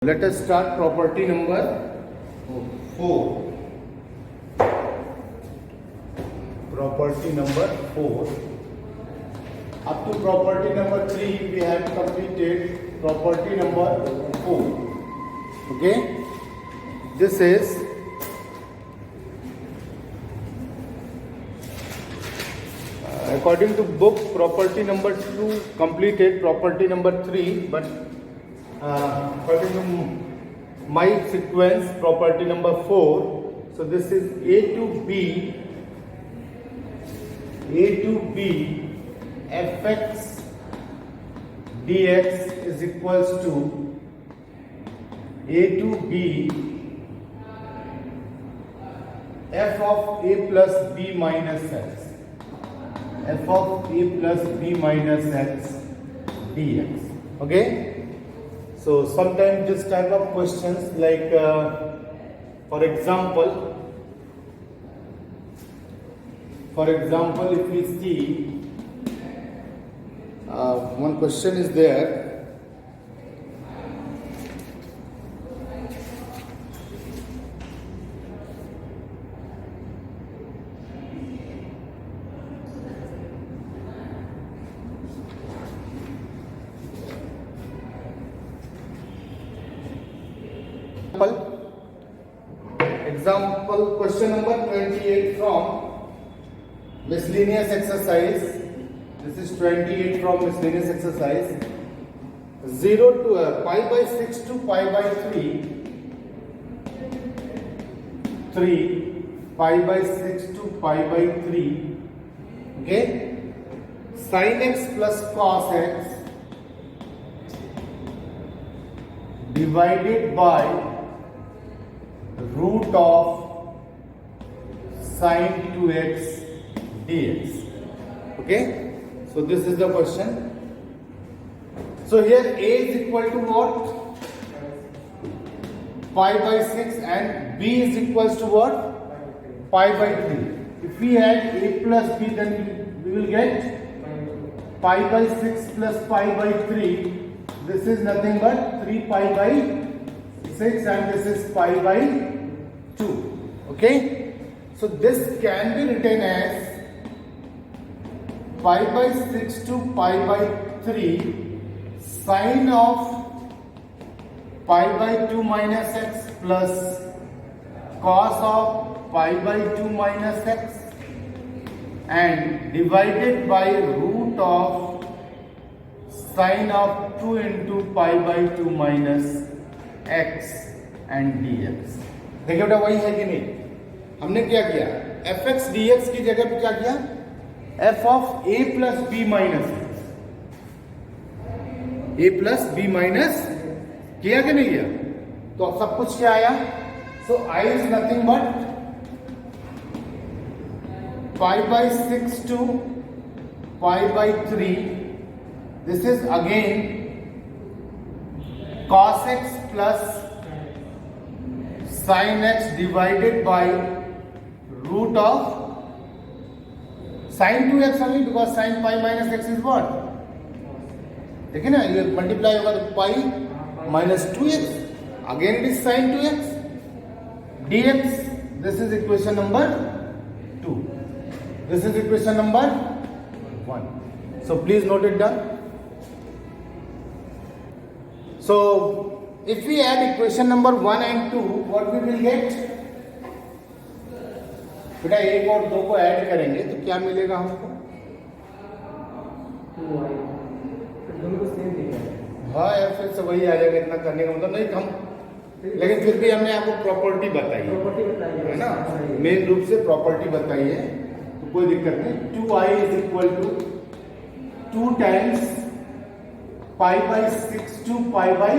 Let us start property number 4. Property number 4. Up to property number 3 we have completed property number 4. Okay. This is according to book property number 2 completed, property number 3, but according to my sequence property number 4. So this is a to b fx dx is equals to a to b f of a plus b minus x, f of a plus b minus x dx. Okay. So sometimes this type of questions like for example if we see one question is there. Example question number 28 from miscellaneous exercise. This is 28 from miscellaneous exercise. 0 to pi by 6 to pi by 3 pi by 6 to pi by 3. Okay. Sin x plus cos x divided by root of sin 2x dx. Okay, so this is the question. So here a is equal to what? Pi by 6 and b is equals to what? Pi by 3. If we add a plus b, then we will get pi by 6 plus pi by 3. This is nothing but 3 pi by 6 and this is pi by 2. Okay. So this can be written as pi by 6 to pi by 3 sine of pi by 2 minus x plus cos of pi by 2 minus x and divided by root of sine of 2 into pi by 2 minus x and dx. देखिए बेटा वही है कि नहीं? हमने क्या किया? fx dx की जगह पे क्या किया? f of a plus b minus a plus b minus किया कि नहीं किया? तो सब कुछ क्या आया? So I is nothing but pi by 6 to pi by 3. This is again cos x plus sin x divided by root of sin 2x only, because sin pi minus x is what? देखिए ना, ये multiply होगा तो pi minus 2x, again it is sin 2x dx. This is equation number 2. This is equation number 1. So please note it down. So if we add equation number 1 and 2, what we will get? बेटा 1 और 2 को add करेंगे तो क्या मिलेगा हमको? 2y. दोनों को सेम दिखेगा। हाँ यार, फिर से वही आ जाएगा, इतना करने का मतलब नहीं हम, लेकिन फिर भी हमने आपको प्रॉपर्टी बताई है ना, मेन रूप से प्रॉपर्टी बताई है, तो कोई दिक्कत नहीं. 2i is equal to 2 times pi by 6 to pi by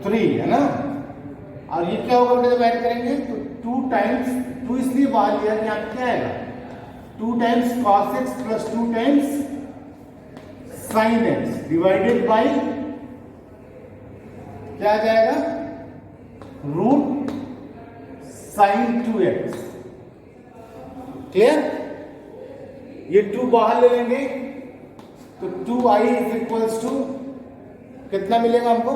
3 है ना. और ये क्या होगा जब ऐड करेंगे तो 2 टाइम्स 2 इसलिए बाहर लिया कि यहाँ क्या आएगा 2 times cos x plus 2 times sin x divided by क्या आ जाएगा रूट sin 2x. क्लियर? ये 2 बाहर ले लेंगे तो 2i इज इक्वल्स टू कितना मिलेगा हमको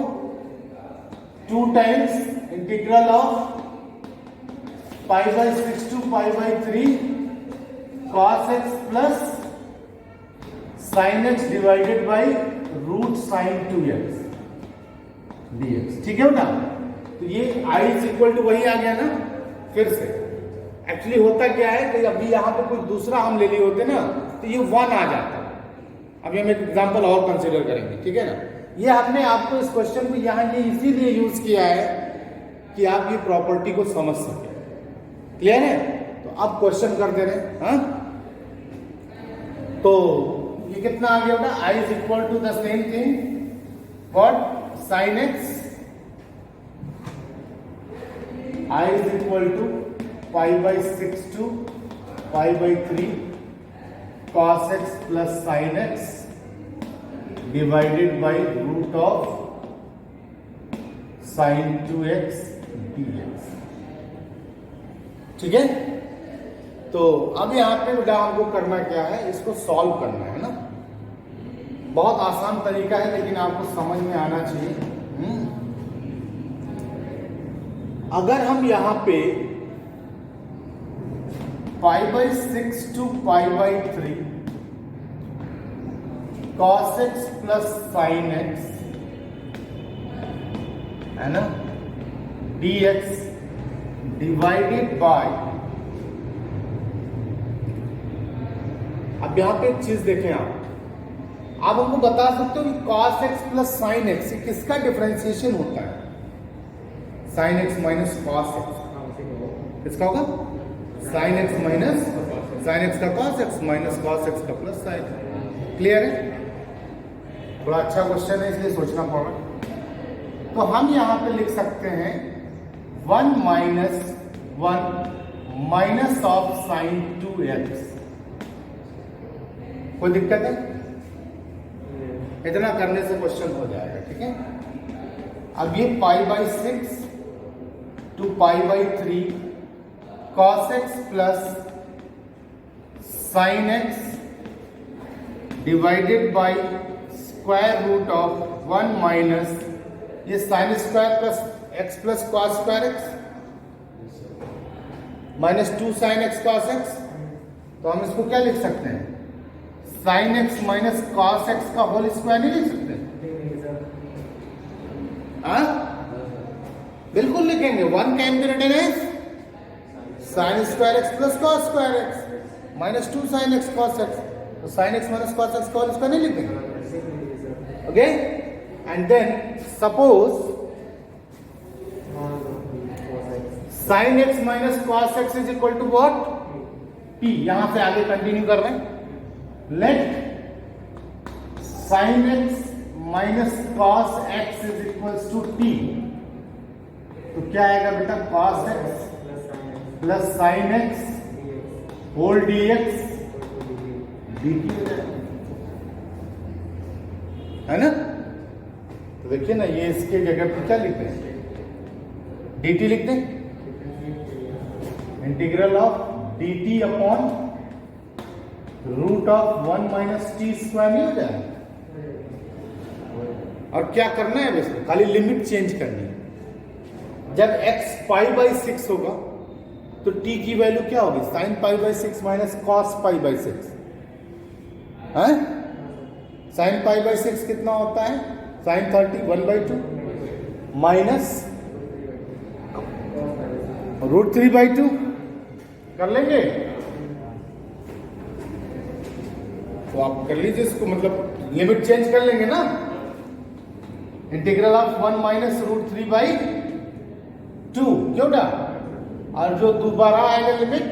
2 times integral of pi by 6 to pi by 3 cos x plus sin x divided by root sin 2x dx। ठीक है ना? तो ये I इज इक्वल टू वही आ गया ना फिर से। एक्चुअली होता क्या है कि अभी यहाँ पे कोई दूसरा हम ले लिए होते ना तो ये 1 आ जाता। अभी हम एक एग्जांपल और कंसीडर करेंगे, ठीक है ना? ये हमने आपको इस क्वेश्चन को यहाँ ये इसीलिए यूज किया है कि आप ये प्रॉपर्टी को समझ सके। क्लियर है? तो अब क्वेश्चन कर दे रहे हैं। हाँ, तो ये कितना आ गया बेटा? I is equal to the same thing what sin x, I is equal to pi by 6 to pi by 3 cos x plus sin x divided by root of sin 2x dx। ठीक है? तो अब यहाँ पे बेटा हमको करना क्या है, इसको सॉल्व करना है ना। बहुत आसान तरीका है लेकिन आपको समझ में आना चाहिए। अगर हम यहाँ पे pi by 6 to pi by 3 cos x plus sin x है ना dx डिवाइडेड बाय, अब यहां पे एक चीज देखें आप हमको बता सकते हो कि cos x plus sin x किसका डिफरेंशिएशन होता है? sin x minus cos x किसका होगा? sin x minus sin x का cos x minus cos x का प्लस sin। क्लियर है? बड़ा अच्छा क्वेश्चन है इसलिए सोचना पड़ रहा है। तो हम यहां पे लिख सकते हैं 1 minus 1 minus of sine 2x। कोई दिक्कत है? इतना करने से क्वेश्चन हो जाएगा। ठीक है? अब ये pi by 6 to pi by 3 cos x plus sine x divided by square root of 1 minus ये sine square plus x plus cos square x minus 2 sine x cos x। तो हम इसको क्या लिख सकते हैं? Sine x minus cos x का whole square नहीं लिख सकते? हाँ, बिल्कुल लिखेंगे। 1 can be written as sine square x plus cos square x minus 2 sine x cos x। तो sine x minus cos x का होल स्क्वायर नहीं लिखेंगे। Okay, and then suppose sine x minus cos x is equal to what? p। यहां से आगे continue कर रहे हैं। Let sine x minus cos x is equal to t। तो क्या आएगा बेटा? Cos x plus sine x whole dx dt हो जाएगा, है ना? तो देखिए ना, ये इसके जगह पे क्या लिखते हैं? dt लिखते हैं। Integral of dt upon root of 1 minus t square नहीं हो जाएगा? और क्या करना है इसमें? खाली लिमिट चेंज करनी है। जब x पाई बाई 6 होगा तो t की वैल्यू क्या होगी? Sign pi by 6 minus cos pi by 6 है। साइन पाई बाई 6 कितना होता है? साइन 30 1/2 माइनस रूट 3/2 कर लेंगे। तो आप कर लीजिए इसको, मतलब लिमिट चेंज कर लेंगे ना। इंटीग्रल ऑफ 1 माइनस रूट 3/2 क्यों ना? और जो दोबारा आएगा लिमिट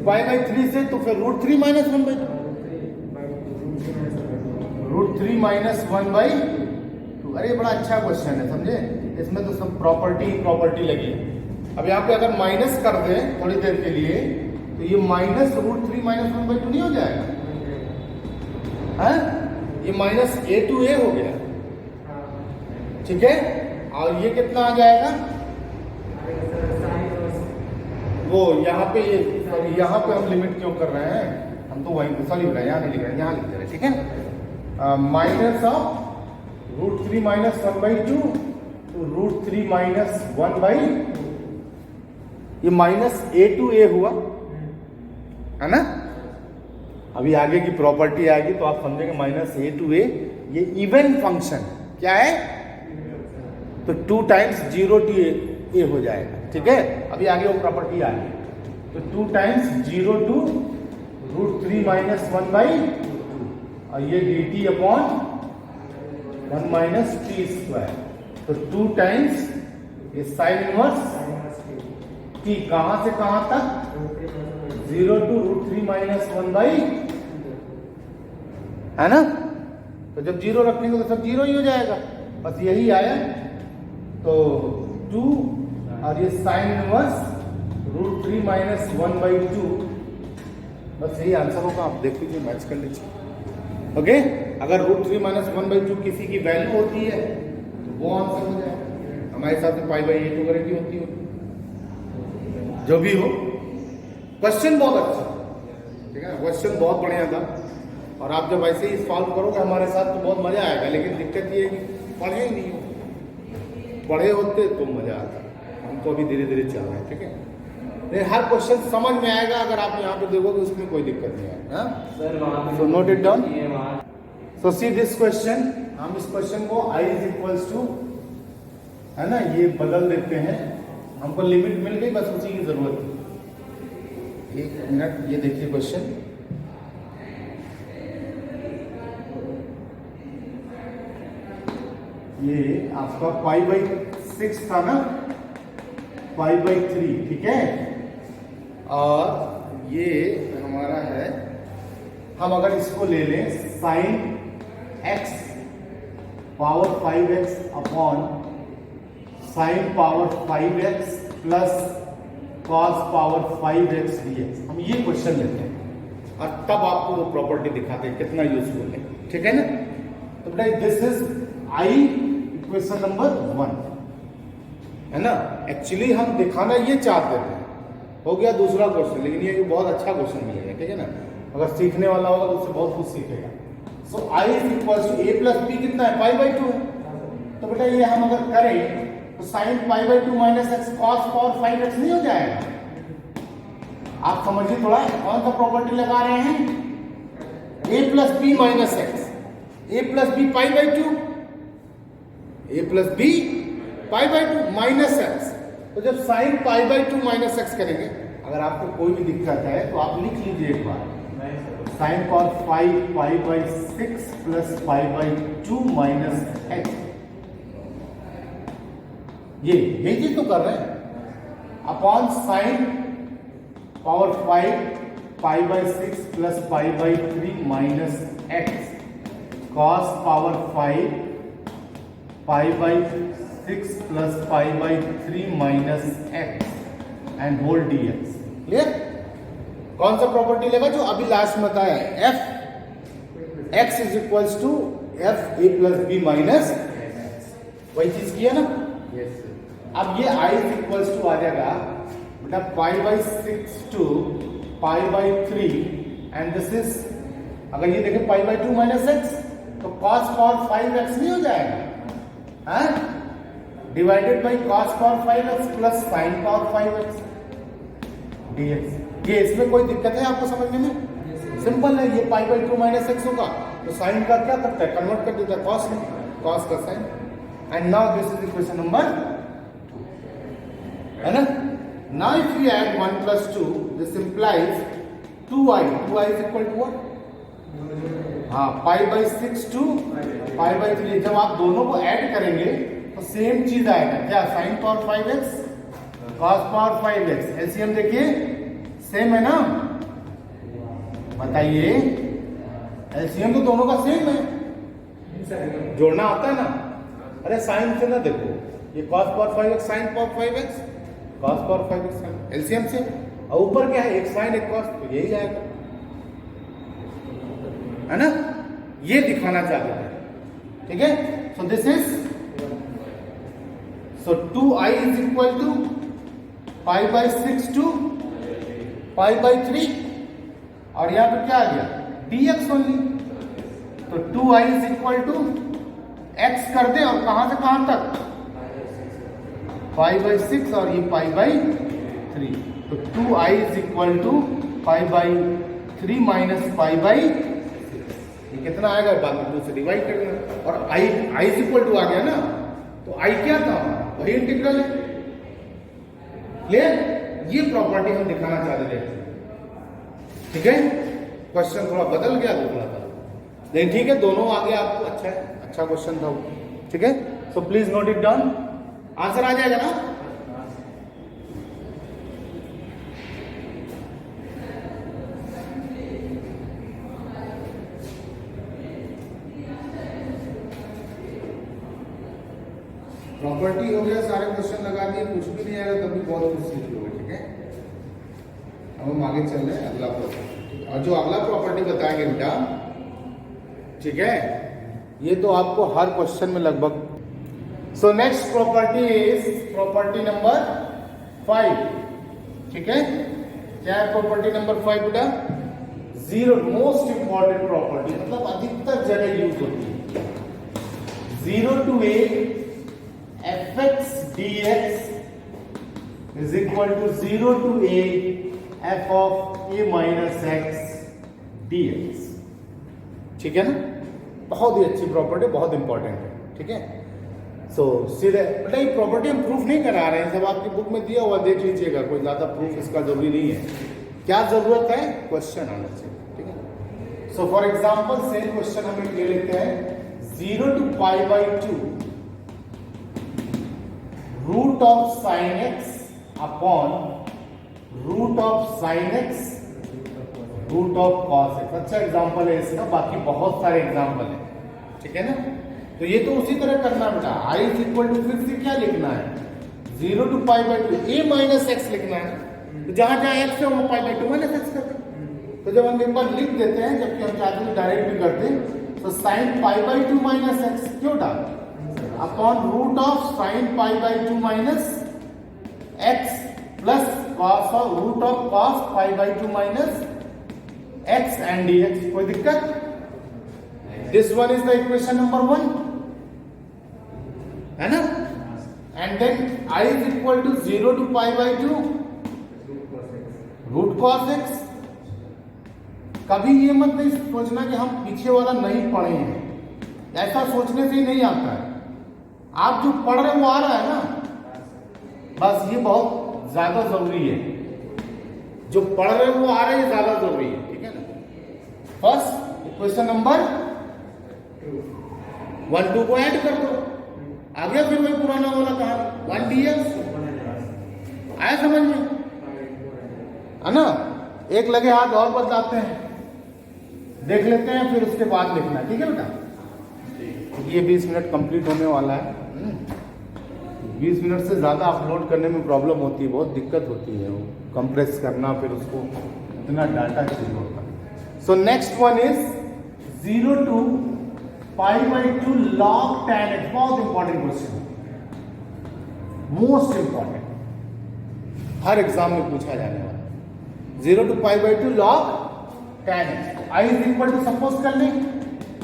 पाई बाई 3 से, तो फिर रूट 3 माइनस 1/2 रूट 3 माइनस 1/2। अरे बड़ा अच्छा क्वेश्चन है, समझे? इसमें तो सब प्रॉपर्टी लगी है। अब यहाँ पे अगर माइनस कर दें थोड़ी देर के लिए तो ये माइनस रूट 3 माइनस 1/2 नहीं हो जाएगा? है? ये माइनस a टू a हो गया। ठीक है? और ये कितना आ जाएगा? वो यहाँ पे यहाँ पे हम लिमिट क्यों कर रहे हैं? हम तो वहीं सॉरी यहाँ नहीं लिख रहे, यहाँ लिख रहे हैं। ठीक है? Minus of root 3 minus 1/2 √3 minus 1 by, ये माइनस a टू a हुआ है ना। अभी आगे की प्रॉपर्टी आएगी तो आप समझेंगे माइनस a टू a, ये इवन फंक्शन क्या है, तो 2 टाइम्स 0 टू a हो जाएगा, ठीक है। अभी आगे वो प्रॉपर्टी आएगी, तो 2 टाइम्स 0 टू √3 माइनस 1 बाई, और ये dt upon 1 minus t square, तो 2 टाइम्स ये साइन इनवर्स t, कहां से कहां तक, 0 टू √3 माइनस 1 बाई, है ना। तो जब 0 रखेंगे तो सब 0 ही हो जाएगा, बस यही आया। तो 2 और ये साइन इनवर्स √3 माइनस 1 बाई 2, बस यही आंसर होगा। आप देख लीजिए, मैच कर लीजिए। ओके, अगर √3 माइनस 1 बाई 2 किसी की वैल्यू होती है तो वो आंसर हो जाएगा। हमारे साथ में पाई बाई 8 वगैरह की होती है, जो भी हो। क्वेश्चन बहुत अच्छा, ठीक है, क्वेश्चन बहुत बढ़िया था। और आप जब ऐसे ही सॉल्व करोगे हमारे साथ तो बहुत मजा आएगा, लेकिन दिक्कत ये है कि पढ़े ही नहीं हो, पढ़े होते तो मजा आता। हम तो अभी धीरे धीरे चल रहे हैं, ठीक है। लेकिन हर क्वेश्चन समझ में आएगा अगर आप यहाँ पे देखोगे, उसमें कोई दिक्कत नहीं आएगा। So note it down. So see this question, हम इस क्वेश्चन को i इज इक्वल्स टू, है ना, ये बदल देते हैं। हमको लिमिट मिल गई, बस उसी की जरूरत है। 1 मिनट, ये देखिए क्वेश्चन, ये आपका पाई बाई 6 था ना, पाई बाई 3, ठीक है। और ये हमारा है, हम अगर इसको ले लें sine x power 5x upon sine power 5x plus cos power 5x dx, हम ये क्वेश्चन लेते हैं और तब आपको वो प्रॉपर्टी दिखाते हैं कितना यूजफुल है, ठीक है ना। तो बेटा this is i equation number 1, है ना। एक्चुअली हम दिखाना ये चाहते थे, हो गया दूसरा क्वेश्चन, लेकिन ये बहुत अच्छा क्वेश्चन मिलेगा, ठीक है ना। अगर सीखने वाला होगा तो उससे बहुत कुछ सीखेगा। So i is equal to a plus b कितना है, पाई बाई 2 है। तो बेटा ये हम अगर करें तो sign pi by 2 minus x cos power 5x नहीं हो जाएगा। आप समझिए थोड़ा, कौन सा प्रॉपर्टी लगा रहे हैं, a plus b minus x, a plus b pi by 2, a plus b pi by 2 minus x. तो जब sine pi by 2 minus x करेंगे, अगर आपको कोई भी दिक्कत है तो आप लिख लीजिए एक बार, sine power 5 pi by 6 plus pi by 2 minus x. ये चीज तो कर रहे हैं, upon sine power 5 pi by 6 plus pi by 3 minus x, cos power 5 pi by 6 plus pi by 3 minus x and whole dx। Clear? कौन सा property लेगा जो अभी लास्ट में बताया है, f x is equals to f a plus b minus, वही चीज की है ना। yes, अब ये i इज इक्वल्स टू आ जाएगा बेटा pi by 6 to pi by 3, and this is, अगर ये देखें पाई बाई 2 माइनस एक्स, तो कॉस पावर 5x नहीं हो जाएगा, divided by cos power 5x plus sine power 5x dx। ये इसमें कोई दिक्कत है आपको समझने में? सिंपल है, ये पाई बाई 2 माइनस एक्स होगा तो साइन का क्या करता है, कन्वर्ट कर देता है कॉस में, कॉस का sine. And now this is equation number 2, है ना। Now if you add 1 plus 2, this implies 2i is equal to what, हाँ, pi by 6 to pi by 3। जब आप दोनों को ऐड करेंगे तो सेम चीज आएगा, क्या, sign power 5x cos power 5x। LCM देखिए सेम है ना, बताइए, एलसीएम तो दोनों का सेम है, जोड़ना आता है ना। अरे साइन से ना देखो, ये cos power 5x sine power 5x, cos power 5x sine, LCM से, और ऊपर क्या है, एक साइन एक cos, तो यही आएगा, है ना। ये दिखाना चाहते थे, ठीक है। So this is, so 2i is equal to pi by 6 to pi by 3, और यहां पर क्या आ गया, dx ओनली। तो 2i is equal to x कर दे, और कहां से कहां तक, π/6 और ये π/3, तो 2i is equal to π/3 minus π/6, ये कितना आएगा, बाकी 2 से डिवाइड कर देना, और i इज इक्वल टू आ गया ना, तो i क्या था, वही इंटीग्रल है। क्लियर? ये प्रॉपर्टी हम दिखाना चाह रहे थे, ठीक है। क्वेश्चन थोड़ा बदल गया थोड़ा सा, लेकिन ठीक है, दोनों आ गया आपको, अच्छा है, अच्छा क्वेश्चन था वो, ठीक है। So please note it down, answer आ जाएगा ना। प्रॉपर्टी हो गया, सारे क्वेश्चन लगा दिए, कुछ भी नहीं आएगा तभी बहुत कुछ सीख लोगे, ठीक है। अब हम आगे चल रहे हैं अगला प्रॉपर्टी, और जो अगला प्रॉपर्टी बताएंगे बेटा, ठीक है, ये तो आपको हर क्वेश्चन में लगभग। So next property is property number 5, ठीक है। क्या है प्रॉपर्टी नंबर 5 बेटा? जीरो, मोस्ट इंपॉर्टेंट प्रॉपर्टी, मतलब अधिकतर जगह यूज होती है। 0 to a fx dx is equal to 0 to a f of a minus x dx, ठीक है ना। बहुत ही अच्छी प्रॉपर्टी, बहुत इंपॉर्टेंट है, ठीक है। सो सीधे बेटा ये प्रॉपर्टी हम प्रूफ नहीं करा रहे हैं, सब आपकी बुक में दिया हुआ, देख लीजिएगा, कोई ज्यादा प्रूफ इसका जरूरी नहीं है। क्या जरूरत है? क्वेश्चन आना चाहिए, ठीक है। So for example same question हम ले लेते हैं, 0 to π/2 root of sine x upon root of sine x root of cos x. अच्छा एग्जाम्पल है इसका, बाकी बहुत सारे एग्जाम्पल है, ठीक है ना। तो ये तो उसी तरह करना बेटा, i इज इक्वल टू, फिर से क्या लिखना है, 0 to π/2 a माइनस एक्स लिखना है, तो जहां जहां एक्स है वो π/2 माइनस एक्स करते हैं। तो जब हम एक बार लिख देते हैं, जबकि हम चाहते हैं डायरेक्ट भी करते हैं, तो साइन π/2 माइनस एक्स क्यों था, upon root of sine π/2 minus x plus cos of root of cos π/2 minus x and dx। कोई दिक्कत? This one is the equation number 1, है ना। And then i is equal to 0 to π/2 root cos x. कभी ये मत नहीं सोचना कि हम पीछे वाला नहीं पढ़े हैं, ऐसा सोचने से ही नहीं आता है। आप जो पढ़ रहे हैं वो आ रहा है ना, बस ये बहुत ज्यादा जरूरी है, जो पढ़ रहे हैं वो आ रहा है, ज्यादा जरूरी है, ठीक है ना। फर्स्ट इक्वेशन नंबर 1 2 को ऐड कर दो, आ गया फिर वही पुराना वाला कहानी, 1 dx आया समझ में, है ना। एक लगे हाथ और बदलाते हैं, देख लेते हैं, फिर उसके बाद लिखना, ठीक है बेटा। ये 20 मिनट कंप्लीट होने वाला है, 20 मिनट से ज़्यादा अपलोड करने में प्रॉब्लम होती है, बहुत दिक्कत होती है वो कंप्रेस करना, फिर उसको इतना डाटा चाहिए होता है। So next one is 0 to π/2 log tan x, बहुत इंपॉर्टेंट क्वेश्चन, मोस्ट इंपॉर्टेंट, हर एग्जाम में पूछा जाने वाला। 0 to π/2 log tan x, i is equal to, suppose कर लें,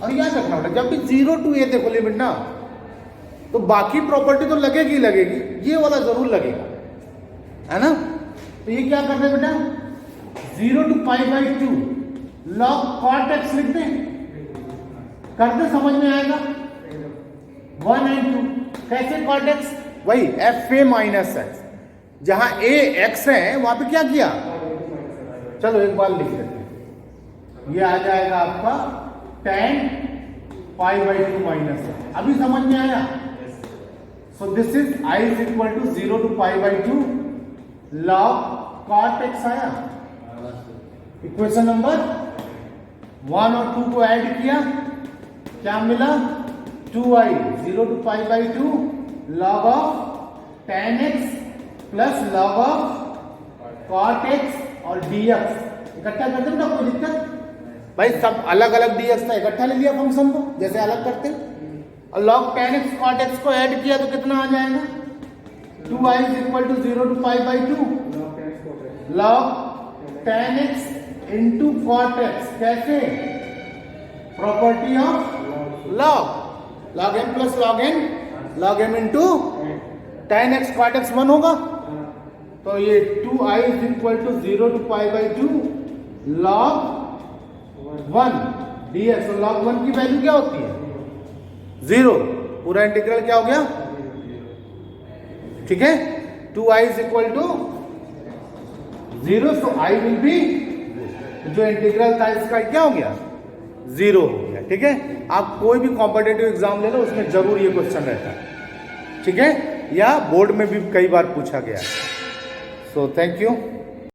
और याद रखना बेटा, जब भी 0 to a देखो लिमिट ना, तो बाकी प्रॉपर्टी तो लगेगी लगेगी, ये वाला जरूर लगेगा, है ना। तो ये क्या करते हैं बेटा, 0 to π/2 log cot x लिख दें, करते समझ में आएगा, 1 and 2 कैसे cot x, वही fa माइनस एक्स, जहां a x है वहां पे क्या किया, चलो एक बार लिख देते हैं, ये आ जाएगा आपका tan π/2 माइनस एक्स। अभी समझ में आया। So this is i is equal to 0 to π/2 log cot x आया। इक्वेशन नंबर 1 और 2 को ऐड किया, क्या मिला, 2i 0 to π/2 log of tan x plus log of cot x और dx। इकट्ठा करते ना, कोई दिक्कत भाई, सब अलग अलग dx था, इकट्ठा ले लिया फंक्शन को, जैसे अलग करते, और log tan x cot x को ऐड किया तो कितना आ जाएगा, 2i is equal to 0 to π/2 log tan x into cot x। कैसे, property of log, log m plus log n, log m into tan x cot x 1 होगा, तो ये 2i is equal to 0 to pi by 2 log 1 dx। तो log 1 की value क्या होती है? 0। पूरा इंटीग्रल क्या हो गया? ठीक है, 2i is equal to 0, so i will be, जो इंटीग्रल था इसका क्या हो गया? 0 हो गया। ठीक है, आप कोई भी कॉम्पिटिटिव एग्जाम ले लो उसमें जरूर ये क्वेश्चन रहता है। ठीक है, या बोर्ड में भी कई बार पूछा गया है। So thank you.